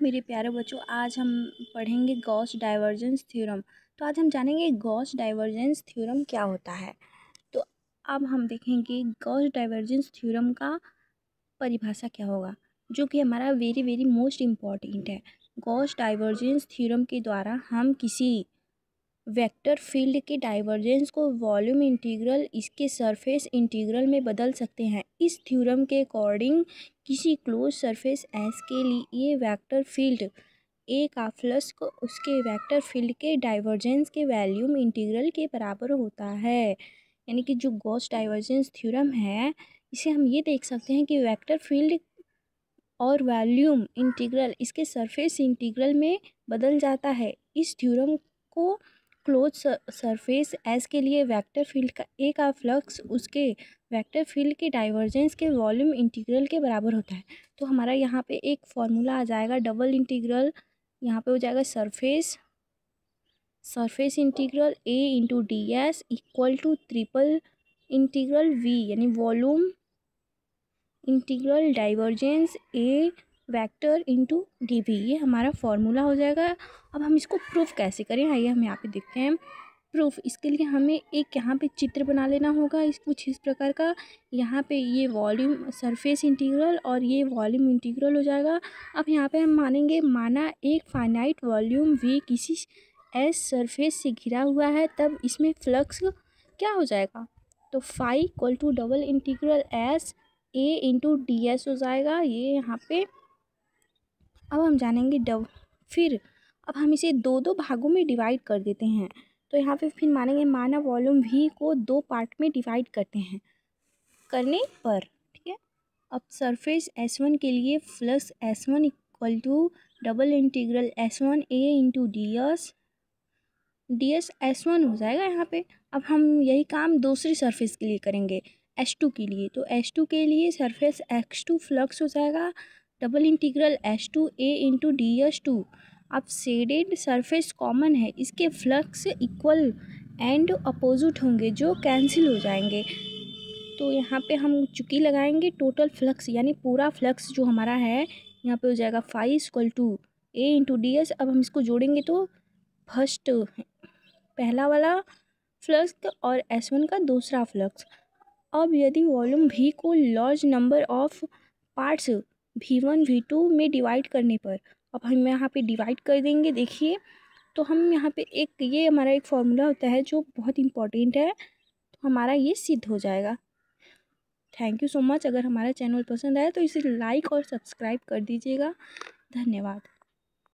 मेरे प्यारे बच्चों, आज हम पढ़ेंगे गॉस डाइवर्जेंस थ्योरम। तो आज हम जानेंगे गॉस डाइवर्जेंस थ्योरम क्या होता है। तो अब हम देखेंगे गॉस डाइवर्जेंस थ्योरम का परिभाषा क्या होगा, जो कि हमारा वेरी वेरी मोस्ट इम्पॉर्टेंट है। गॉस डाइवर्जेंस थ्योरम के द्वारा हम किसी वेक्टर फील्ड के डाइवर्जेंस को वॉल्यूम इंटीग्रल इसके सरफेस इंटीग्रल में बदल सकते हैं। इस थ्योरम के अकॉर्डिंग किसी क्लोज सरफेस एस के लिए वेक्टर फील्ड ए का फ्लक्स उसके वेक्टर फील्ड के डाइवर्जेंस के वॉल्यूम इंटीग्रल के बराबर होता है। यानी कि जो गॉस डाइवर्जेंस थ्योरम है, इसे हम ये देख सकते हैं कि वेक्टर फील्ड और वॉल्यूम इंटीग्रल इसके सरफेस इंटीग्रल में बदल जाता है। इस थ्योरम को क्लोज सरफेस एस के लिए वेक्टर फील्ड का ए का फ्लक्स उसके वेक्टर फील्ड के डाइवर्जेंस के वॉल्यूम इंटीग्रल के बराबर होता है। तो हमारा यहाँ पे एक फॉर्मूला आ जाएगा, डबल इंटीग्रल यहाँ पे हो जाएगा surface integral A into D S equal to triple integral V, यानी volume integral divergence A vector into D V. ये हमारा फॉर्मूला हो जाएगा। अब हम इसको प्रूफ कैसे करें, आइए हम यहाँ पे देखते हैं प्रूफ। इसके लिए हमें एक यहाँ पे चित्र बना लेना होगा इस कुछ इस प्रकार का। यहाँ पे ये वॉल्यूम सरफेस इंटीग्रल और ये वॉल्यूम इंटीग्रल हो जाएगा। अब यहाँ पे हम मानेंगे, माना एक फाइनाइट वॉल्यूम वी किसी एस सरफेस से घिरा हुआ है, तब इसमें फ्लक्स क्या हो जाएगा, तो phi equal to double integral S A into D S हो जाएगा। ये यहाँ पे अब हम जानेंगे फिर अब हम इसे दो दो भागों में डिवाइड कर देते हैं। तो यहाँ पे फिर मानेंगे, माना वॉल्यूम वी को दो पार्ट में डिवाइड करते हैं करने पर, ठीक है। अब सरफेस S1 के लिए flux S1 equal to double integral S1 A into D S S1 हो जाएगा यहाँ पे। अब हम यही काम दूसरी सरफेस के लिए करेंगे, H2 के लिए। तो H2 के लिए सरफेस X2 फ्लक्स हो जाएगा double integral H2 A into D S two. अब शेडेड सरफेस कॉमन है, इसके फ्लक्स इक्वल एंड अपोजिट होंगे जो कैंसिल हो जाएंगे। तो यहाँ पे हम चुकी लगाएंगे टोटल फ्लक्स, यानी पूरा फ्लक्स जो हमारा है यहाँ पे हो जाएगा phi equal to A into D S. अब हम इसको जोड़ेंगे तो फर्स्ट पहला वाला फ्लक्स और S1 का दूसरा फ्लक्स। अब यदि वॉल्यूम V को large number of parts V1 V2 में डिवाइड करने पर, अब हम यहाँ पे डिवाइड कर देंगे। देखिए, तो हम यहाँ पे एक ये हमारा एक फॉर्मूला होता है जो बहुत इंपॉर्टेंट है, तो हमारा ये सिद्ध हो जाएगा। Thank you so much. अगर हमारा चैनल पसंद आया तो इसे लाइक और सब्सक्राइब कर दीजिएगा। धन्यवाद।